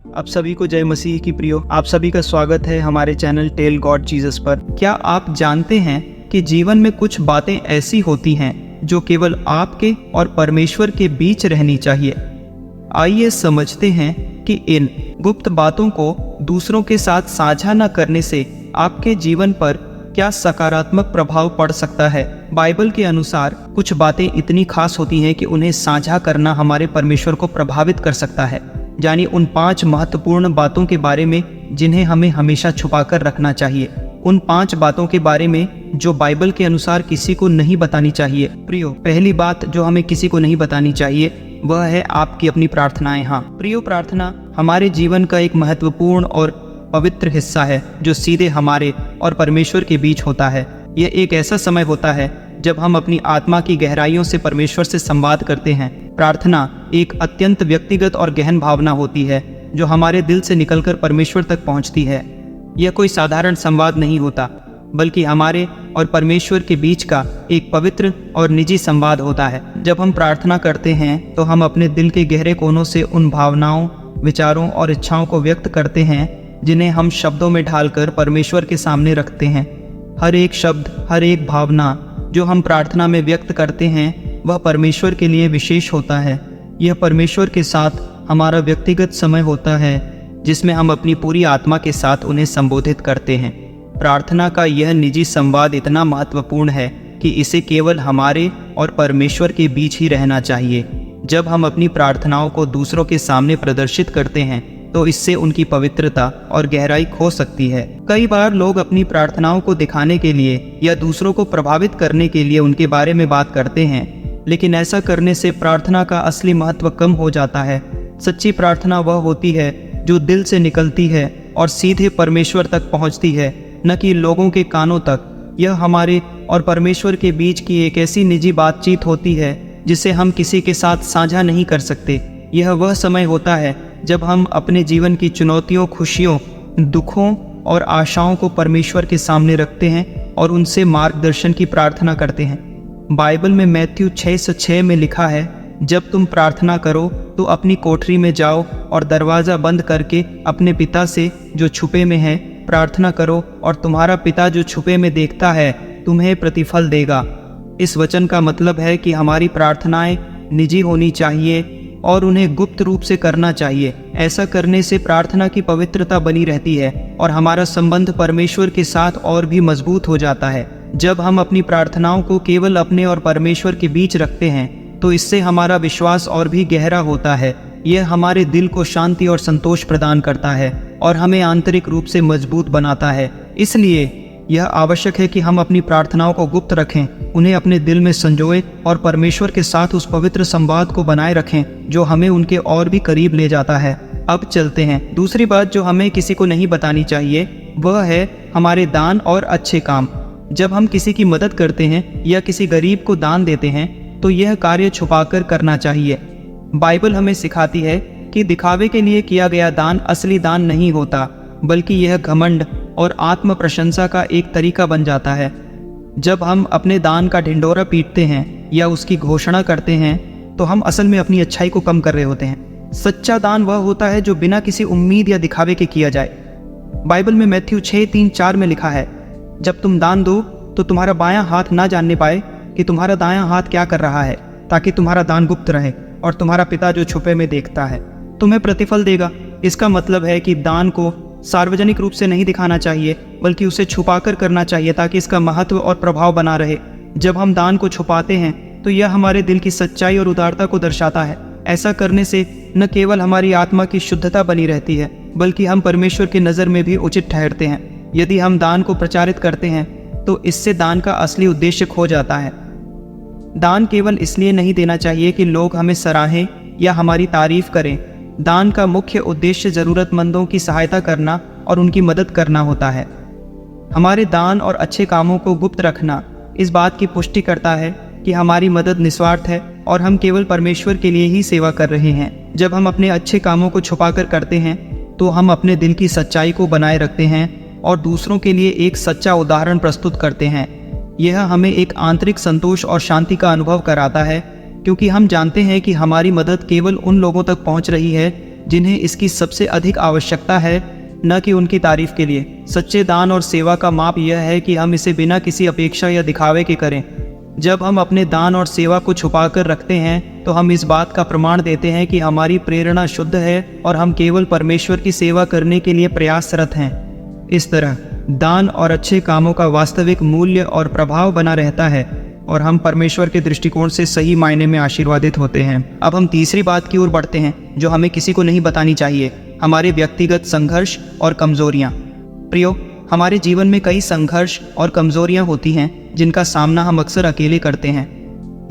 आप सभी को जय मसीह की प्रियो। आप सभी का स्वागत है हमारे चैनल टेल गॉड जीसस पर। क्या आप जानते हैं कि जीवन में कुछ बातें ऐसी होती हैं जो केवल आपके और परमेश्वर के बीच रहनी चाहिए। आइए समझते हैं कि इन गुप्त बातों को दूसरों के साथ साझा न करने से आपके जीवन पर क्या सकारात्मक प्रभाव पड़ सकता है। बाइबल के अनुसार कुछ बातें इतनी खास होती हैं कि उन्हें साझा करना हमारे परमेश्वर को प्रभावित कर सकता है। यानी उन 5 महत्वपूर्ण बातों के बारे में जिन्हें हमें हमेशा छुपाकर रखना चाहिए। उन 5 बातों के बारे में जो बाइबल के अनुसार किसी को नहीं बतानी चाहिए। प्रियो, पहली बात जो हमें किसी को नहीं बतानी चाहिए वह है आपकी अपनी प्रार्थनाएं। हाँ प्रियो, प्रार्थना हमारे जीवन का एक महत्वपूर्ण और पवित्र हिस्सा है जो सीधे हमारे और परमेश्वर के बीच होता है। यह एक ऐसा समय होता है जब हम अपनी आत्मा की गहराइयों से परमेश्वर से संवाद करते हैं। प्रार्थना एक अत्यंत व्यक्तिगत और गहन भावना होती है जो हमारे दिल से निकलकर परमेश्वर तक पहुंचती है। यह कोई साधारण संवाद नहीं होता, बल्कि हमारे और परमेश्वर के बीच का एक पवित्र और निजी संवाद होता है। जब हम प्रार्थना करते हैं तो हम अपने दिल के गहरे कोनों से उन भावनाओं, विचारों और इच्छाओं को व्यक्त करते हैं जिन्हें हम शब्दों में ढालकर परमेश्वर के सामने रखते हैं। हर एक शब्द, हर एक भावना जो हम प्रार्थना में व्यक्त करते हैं वह परमेश्वर के लिए विशेष होता है। यह परमेश्वर के साथ हमारा व्यक्तिगत समय होता है जिसमें हम अपनी पूरी आत्मा के साथ उन्हें संबोधित करते हैं। प्रार्थना का यह निजी संवाद इतना महत्वपूर्ण है कि इसे केवल हमारे और परमेश्वर के बीच ही रहना चाहिए। जब हम अपनी प्रार्थनाओं को दूसरों के सामने प्रदर्शित करते हैं तो इससे उनकी पवित्रता और गहराई खो सकती है। कई बार लोग अपनी प्रार्थनाओं को दिखाने के लिए या दूसरों को प्रभावित करने के लिए उनके बारे में बात करते हैं, लेकिन ऐसा करने से प्रार्थना का असली महत्व कम हो जाता है। सच्ची प्रार्थना वह होती है जो दिल से निकलती है और सीधे परमेश्वर तक पहुंचती है, न कि लोगों के कानों तक। यह हमारे और परमेश्वर के बीच की एक ऐसी निजी बातचीत होती है जिसे हम किसी के साथ साझा नहीं कर सकते। यह वह समय होता है जब हम अपने जीवन की चुनौतियों, खुशियों, दुखों और आशाओं को परमेश्वर के सामने रखते हैं और उनसे मार्गदर्शन की प्रार्थना करते हैं। बाइबल में मैथ्यू 6:6 में लिखा है, जब तुम प्रार्थना करो तो अपनी कोठरी में जाओ और दरवाज़ा बंद करके अपने पिता से जो छुपे में है प्रार्थना करो, और तुम्हारा पिता जो छुपे में देखता है तुम्हें प्रतिफल देगा। इस वचन का मतलब है कि हमारी प्रार्थनाएं निजी होनी चाहिए और उन्हें गुप्त रूप से करना चाहिए। ऐसा करने से प्रार्थना की पवित्रता बनी रहती है और हमारा संबंध परमेश्वर के साथ और भी मजबूत हो जाता है। जब हम अपनी प्रार्थनाओं को केवल अपने और परमेश्वर के बीच रखते हैं तो इससे हमारा विश्वास और भी गहरा होता है। यह हमारे दिल को शांति और संतोष प्रदान करता है और हमें आंतरिक रूप से मजबूत बनाता है। इसलिए यह आवश्यक है कि हम अपनी प्रार्थनाओं को गुप्त रखें, उन्हें अपने दिल में संजोएं और परमेश्वर के साथ उस पवित्र संवाद को बनाए रखें जो हमें उनके और भी करीब ले जाता है। अब चलते हैं। दूसरी बात जो हमें किसी को नहीं बतानी चाहिए वह है हमारे दान और अच्छे काम। जब हम किसी की मदद करते हैं या किसी गरीब को दान देते हैं तो यह कार्य छुपाकर करना चाहिए। बाइबल हमें सिखाती है कि दिखावे के लिए किया गया दान असली दान नहीं होता, बल्कि यह घमंड और आत्म प्रशंसा का एक तरीका बन जाता है। जब हम अपने दान का ढिंढोरा पीटते हैं या उसकी घोषणा करते हैं तो हम असल में अपनी अच्छाई को कम कर रहे होते हैं। सच्चा दान वह होता है जो बिना किसी उम्मीद या दिखावे के किया जाए। बाइबल में मैथ्यू 6:3-4 में लिखा है, जब तुम दान दो तो तुम्हारा बायां हाथ ना जानने पाए कि तुम्हारा दायां हाथ क्या कर रहा है, ताकि तुम्हारा दान गुप्त रहे और तुम्हारा पिता जो छुपे में देखता है तुम्हें प्रतिफल देगा। इसका मतलब है कि दान को सार्वजनिक रूप से नहीं दिखाना चाहिए, बल्कि उसे छुपाकर करना चाहिए ताकि इसका महत्व और प्रभाव बना रहे। जब हम दान को छुपाते हैं तो यह हमारे दिल की सच्चाई और उदारता को दर्शाता है। ऐसा करने से न केवल हमारी आत्मा की शुद्धता बनी रहती है, बल्कि हम परमेश्वर की नज़र में भी उचित ठहरते हैं। यदि हम दान को प्रचारित करते हैं तो इससे दान का असली उद्देश्य खो जाता है। दान केवल इसलिए नहीं देना चाहिए कि लोग हमें सराहें या हमारी तारीफ करें। दान का मुख्य उद्देश्य ज़रूरतमंदों की सहायता करना और उनकी मदद करना होता है। हमारे दान और अच्छे कामों को गुप्त रखना इस बात की पुष्टि करता है कि हमारी मदद निस्वार्थ है और हम केवल परमेश्वर के लिए ही सेवा कर रहे हैं। जब हम अपने अच्छे कामों को छुपाकर करते हैं तो हम अपने दिल की सच्चाई को बनाए रखते हैं और दूसरों के लिए एक सच्चा उदाहरण प्रस्तुत करते हैं। यह हमें एक आंतरिक संतोष और शांति का अनुभव कराता है, क्योंकि हम जानते हैं कि हमारी मदद केवल उन लोगों तक पहुंच रही है जिन्हें इसकी सबसे अधिक आवश्यकता है, न कि उनकी तारीफ के लिए। सच्चे दान और सेवा का माप यह है कि हम इसे बिना किसी अपेक्षा या दिखावे के करें। जब हम अपने दान और सेवा को छुपाकर रखते हैं तो हम इस बात का प्रमाण देते हैं कि हमारी प्रेरणा शुद्ध है और हम केवल परमेश्वर की सेवा करने के लिए प्रयासरत हैं। इस तरह दान और अच्छे कामों का वास्तविक मूल्य और प्रभाव बना रहता है और हम परमेश्वर के दृष्टिकोण से सही मायने में आशीर्वादित होते हैं। अब हम तीसरी बात की ओर बढ़ते हैं जो हमें किसी को नहीं बतानी चाहिए, हमारे व्यक्तिगत संघर्ष और कमजोरियां। प्रियो, हमारे जीवन में कई संघर्ष और कमजोरियां होती हैं जिनका सामना हम अक्सर अकेले करते हैं।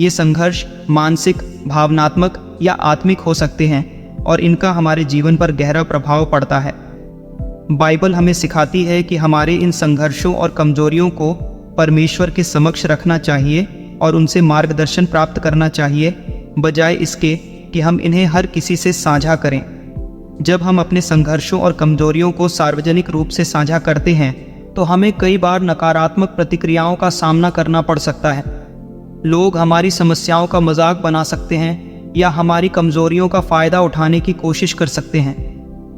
ये संघर्ष मानसिक, भावनात्मक या आत्मिक हो सकते हैं और इनका हमारे जीवन पर गहरा प्रभाव पड़ता है। बाइबल हमें सिखाती है कि हमारे इन संघर्षों और कमजोरियों को परमेश्वर के समक्ष रखना चाहिए और उनसे मार्गदर्शन प्राप्त करना चाहिए, बजाय इसके कि हम इन्हें हर किसी से साझा करें। जब हम अपने संघर्षों और कमजोरियों को सार्वजनिक रूप से साझा करते हैं तो हमें कई बार नकारात्मक प्रतिक्रियाओं का सामना करना पड़ सकता है। लोग हमारी समस्याओं का मजाक बना सकते हैं या हमारी कमजोरियों का फ़ायदा उठाने की कोशिश कर सकते हैं।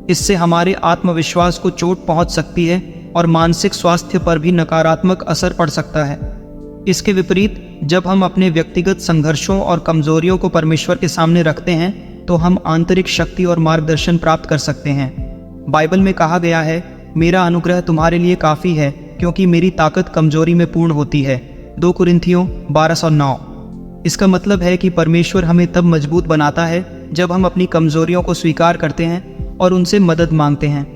इससे हमारे आत्मविश्वास को चोट पहुंच सकती है और मानसिक स्वास्थ्य पर भी नकारात्मक असर पड़ सकता है। इसके विपरीत जब हम अपने व्यक्तिगत संघर्षों और कमजोरियों को परमेश्वर के सामने रखते हैं तो हम आंतरिक शक्ति और मार्गदर्शन प्राप्त कर सकते हैं। बाइबल में कहा गया है, मेरा अनुग्रह तुम्हारे लिए काफ़ी है क्योंकि मेरी ताकत कमजोरी में पूर्ण होती है। 2 कुरिन्थियों 12:9। इसका मतलब है कि परमेश्वर हमें तब मजबूत बनाता है जब हम अपनी कमजोरियों को स्वीकार करते हैं और उनसे मदद मांगते हैं।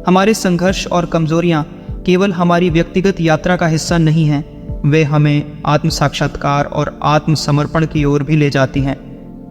हमारे संघर्ष और कमजोरियां केवल हमारी व्यक्तिगत यात्रा का हिस्सा नहीं हैं, वे हमें आत्म साक्षात्कार और आत्मसमर्पण की ओर भी ले जाती हैं।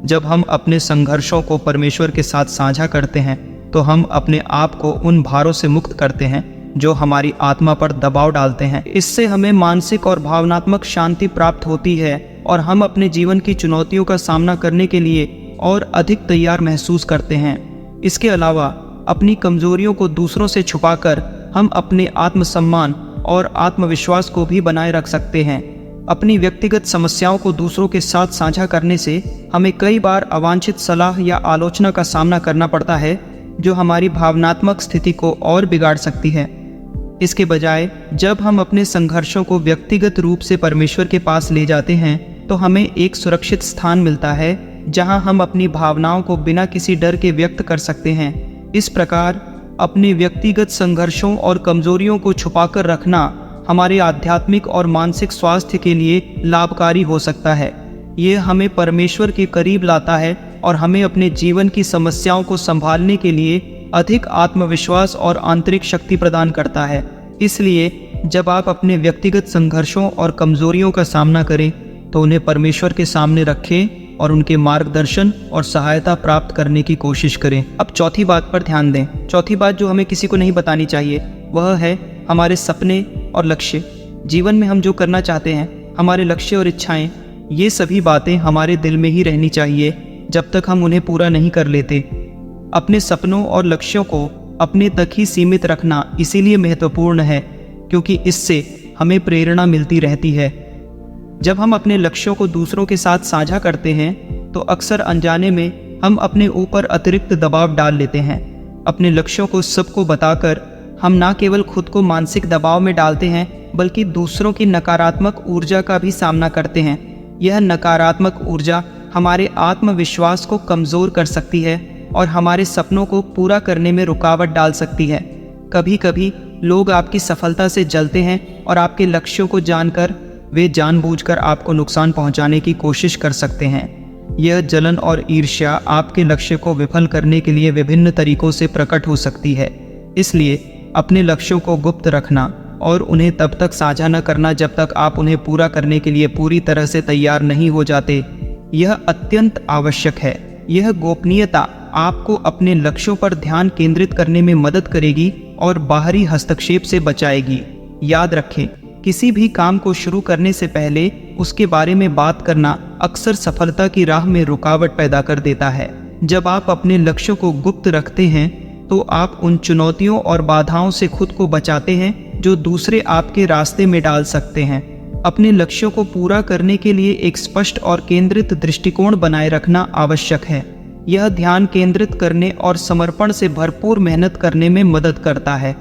जब हम अपने संघर्षों को परमेश्वर के साथ साझा करते हैं तो हम अपने आप को उन भारों से मुक्त करते हैं जो हमारी आत्मा पर दबाव डालते हैं। इससे हमें मानसिक और भावनात्मक शांति प्राप्त होती है और हम अपने जीवन की चुनौतियों का सामना करने के लिए और अधिक तैयार महसूस करते हैं। इसके अलावा अपनी कमजोरियों को दूसरों से छुपाकर हम अपने आत्मसम्मान और आत्मविश्वास को भी बनाए रख सकते हैं। अपनी व्यक्तिगत समस्याओं को दूसरों के साथ साझा करने से हमें कई बार अवांछित सलाह या आलोचना का सामना करना पड़ता है जो हमारी भावनात्मक स्थिति को और बिगाड़ सकती है। इसके बजाय जब हम अपने संघर्षों को व्यक्तिगत रूप से परमेश्वर के पास ले जाते हैं तो हमें एक सुरक्षित स्थान मिलता है जहां हम अपनी भावनाओं को बिना किसी डर के व्यक्त कर सकते हैं। इस प्रकार अपने व्यक्तिगत संघर्षों और कमजोरियों को छुपाकर रखना हमारे आध्यात्मिक और मानसिक स्वास्थ्य के लिए लाभकारी हो सकता है। यह हमें परमेश्वर के करीब लाता है और हमें अपने जीवन की समस्याओं को संभालने के लिए अधिक आत्मविश्वास और आंतरिक शक्ति प्रदान करता है। इसलिए जब आप अपने व्यक्तिगत संघर्षों और कमजोरियों का सामना करें तो उन्हें परमेश्वर के सामने रखें और उनके मार्गदर्शन और सहायता प्राप्त करने की कोशिश करें। अब चौथी बात पर ध्यान दें। चौथी बात जो हमें किसी को नहीं बतानी चाहिए वह है हमारे सपने और लक्ष्य। जीवन में हम जो करना चाहते हैं, हमारे लक्ष्य और इच्छाएं, ये सभी बातें हमारे दिल में ही रहनी चाहिए जब तक हम उन्हें पूरा नहीं कर लेते। अपने सपनों और लक्ष्यों को अपने तक ही सीमित रखना इसीलिए महत्वपूर्ण है क्योंकि इससे हमें प्रेरणा मिलती रहती है। जब हम अपने लक्ष्यों को दूसरों के साथ साझा करते हैं तो अक्सर अनजाने में हम अपने ऊपर अतिरिक्त दबाव डाल लेते हैं। अपने लक्ष्यों को सबको बताकर हम न केवल खुद को मानसिक दबाव में डालते हैं बल्कि दूसरों की नकारात्मक ऊर्जा का भी सामना करते हैं। यह नकारात्मक ऊर्जा हमारे आत्मविश्वास को कमज़ोर कर सकती है और हमारे सपनों को पूरा करने में रुकावट डाल सकती है। कभी कभी लोग आपकी सफलता से जलते हैं और आपके लक्ष्यों को जानकर वे जानबूझकर आपको नुकसान पहुंचाने की कोशिश कर सकते हैं। यह जलन और ईर्ष्या आपके लक्ष्य को विफल करने के लिए विभिन्न तरीकों से प्रकट हो सकती है। इसलिए अपने लक्ष्यों को गुप्त रखना और उन्हें तब तक साझा न करना जब तक आप उन्हें पूरा करने के लिए पूरी तरह से तैयार नहीं हो जाते, यह अत्यंत आवश्यक है। यह गोपनीयता आपको अपने लक्ष्यों पर ध्यान केंद्रित करने में मदद करेगी और बाहरी हस्तक्षेप से बचाएगी। याद रखें, किसी भी काम को शुरू करने से पहले उसके बारे में बात करना अक्सर सफलता की राह में रुकावट पैदा कर देता है। जब आप अपने लक्ष्यों को गुप्त रखते हैं तो आप उन चुनौतियों और बाधाओं से खुद को बचाते हैं जो दूसरे आपके रास्ते में डाल सकते हैं। अपने लक्ष्यों को पूरा करने के लिए एक स्पष्ट और केंद्रित दृष्टिकोण बनाए रखना आवश्यक है। यह ध्यान केंद्रित करने और समर्पण से भरपूर मेहनत करने में मदद करता है।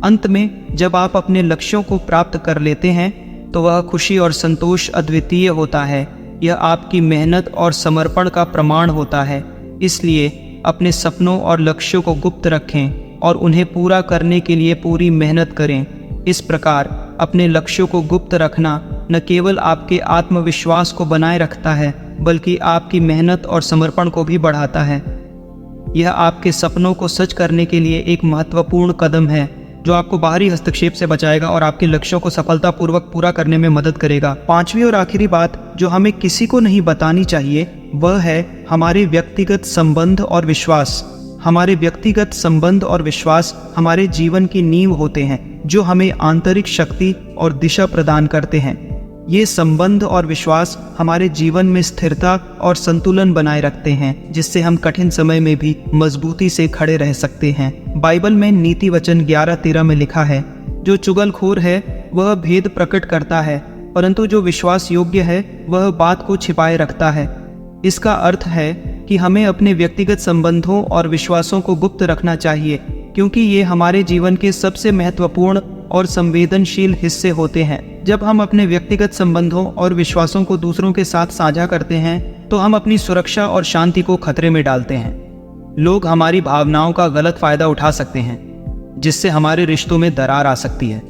अंत में जब आप अपने लक्ष्यों को प्राप्त कर लेते हैं तो वह खुशी और संतोष अद्वितीय होता है। यह आपकी मेहनत और समर्पण का प्रमाण होता है। इसलिए अपने सपनों और लक्ष्यों को गुप्त रखें और उन्हें पूरा करने के लिए पूरी मेहनत करें। इस प्रकार अपने लक्ष्यों को गुप्त रखना न केवल आपके आत्मविश्वास को बनाए रखता है बल्कि आपकी मेहनत और समर्पण को भी बढ़ाता है। यह आपके सपनों को सच करने के लिए एक महत्वपूर्ण कदम है जो आपको बाहरी हस्तक्षेप से बचाएगा और आपके लक्ष्यों को सफलतापूर्वक पूरा करने में मदद करेगा। पांचवी और आखिरी बात जो हमें किसी को नहीं बतानी चाहिए वह है हमारे व्यक्तिगत संबंध और विश्वास। हमारे व्यक्तिगत संबंध और विश्वास हमारे जीवन की नींव होते हैं जो हमें आंतरिक शक्ति और दिशा प्रदान करते हैं। ये संबंध और विश्वास हमारे जीवन में स्थिरता और संतुलन बनाए रखते हैं जिससे हम कठिन समय में भी मजबूती से खड़े रह सकते हैं। बाइबल में नीति वचन 11:13 में लिखा है, जो चुगलखोर है वह भेद प्रकट करता है परंतु जो विश्वास योग्य है वह बात को छिपाए रखता है। इसका अर्थ है कि हमें अपने व्यक्तिगत संबंधों और विश्वासों को गुप्त रखना चाहिए क्योंकि ये हमारे जीवन के सबसे महत्वपूर्ण और संवेदनशील हिस्से होते हैं। जब हम अपने व्यक्तिगत संबंधों और विश्वासों को दूसरों के साथ साझा करते हैं तो हम अपनी सुरक्षा और शांति को खतरे में डालते हैं। लोग हमारी भावनाओं का गलत फायदा उठा सकते हैं जिससे हमारे रिश्तों में दरार आ सकती है।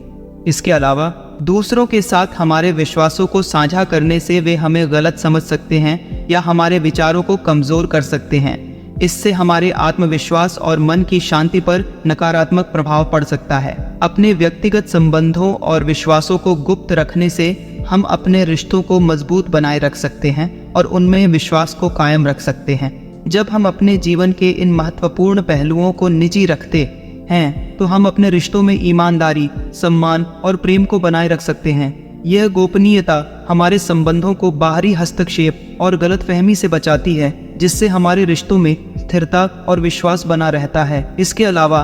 इसके अलावा दूसरों के साथ हमारे विश्वासों को साझा करने से वे हमें गलत समझ सकते हैं या हमारे विचारों को कमज़ोर कर सकते हैं। इससे हमारे आत्मविश्वास और मन की शांति पर नकारात्मक प्रभाव पड़ सकता है। अपने व्यक्तिगत संबंधों और विश्वासों को गुप्त रखने से हम अपने रिश्तों को मजबूत बनाए रख सकते हैं और उनमें विश्वास को कायम रख सकते हैं। जब हम अपने जीवन के इन महत्वपूर्ण पहलुओं को निजी रखते हैं तो हम अपने रिश्तों में ईमानदारी, सम्मान और प्रेम को बनाए रख सकते हैं। यह गोपनीयता हमारे संबंधों को बाहरी हस्तक्षेप और गलतफहमी से बचाती है जिससे हमारे रिश्तों में स्थिरता और विश्वास बना रहता है। इसके अलावा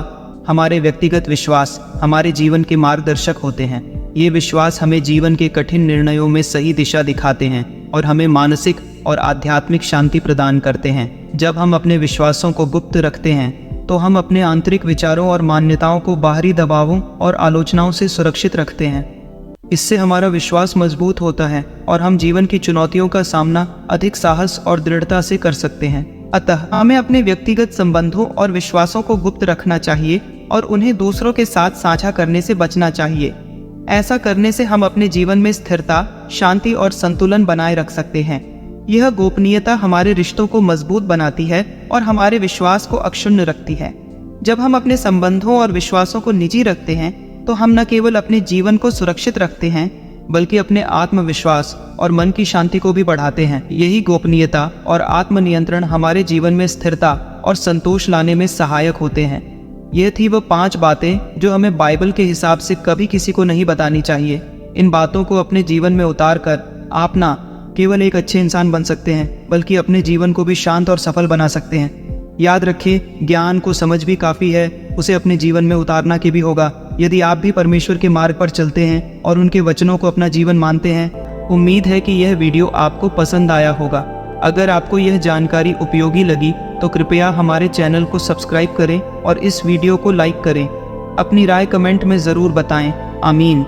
हमारे व्यक्तिगत विश्वास हमारे जीवन के मार्गदर्शक होते हैं। ये विश्वास हमें जीवन के कठिन निर्णयों में सही दिशा दिखाते हैं और हमें मानसिक और आध्यात्मिक शांति प्रदान करते हैं। जब हम अपने विश्वासों को गुप्त रखते हैं तो हम अपने आंतरिक विचारों और मान्यताओं को बाहरी दबावों और आलोचनाओं से सुरक्षित रखते हैं। इससे हमारा विश्वास मजबूत होता है और हम जीवन की चुनौतियों का सामना अधिक साहस और दृढ़ता से कर सकते हैं। अतः हमें अपने व्यक्तिगत संबंधों और विश्वासों को गुप्त रखना चाहिए और उन्हें दूसरों के साथ साझा करने से बचना चाहिए। ऐसा करने से हम अपने जीवन में स्थिरता, शांति और संतुलन बनाए रख सकते हैं। यह गोपनीयता हमारे रिश्तों को मजबूत बनाती है और हमारे विश्वास को अक्षुण्ण रखती है। जब हम अपने संबंधों और विश्वासों को निजी रखते हैं तो हम न केवल अपने जीवन को सुरक्षित रखते हैं बल्कि अपने आत्मविश्वास और मन की शांति को भी बढ़ाते हैं। यही गोपनीयता और आत्मनियंत्रण हमारे जीवन में स्थिरता और संतोष लाने में सहायक होते हैं। यह थी वह 5 बातें जो हमें बाइबल के हिसाब से कभी किसी को नहीं बतानी चाहिए। इन बातों को अपने जीवन में उतार कर आप ना केवल एक अच्छे इंसान बन सकते हैं बल्कि अपने जीवन को भी शांत और सफल बना सकते हैं। याद रखिए, ज्ञान को समझ भी काफ़ी है, उसे अपने जीवन में उतारना के भी होगा। यदि आप भी परमेश्वर के मार्ग पर चलते हैं और उनके वचनों को अपना जीवन मानते हैं, उम्मीद है कि यह वीडियो आपको पसंद आया होगा। अगर आपको यह जानकारी उपयोगी लगी तो कृपया हमारे चैनल को सब्सक्राइब करें और इस वीडियो को लाइक करें। अपनी राय कमेंट में ज़रूर बताएं। आमीन।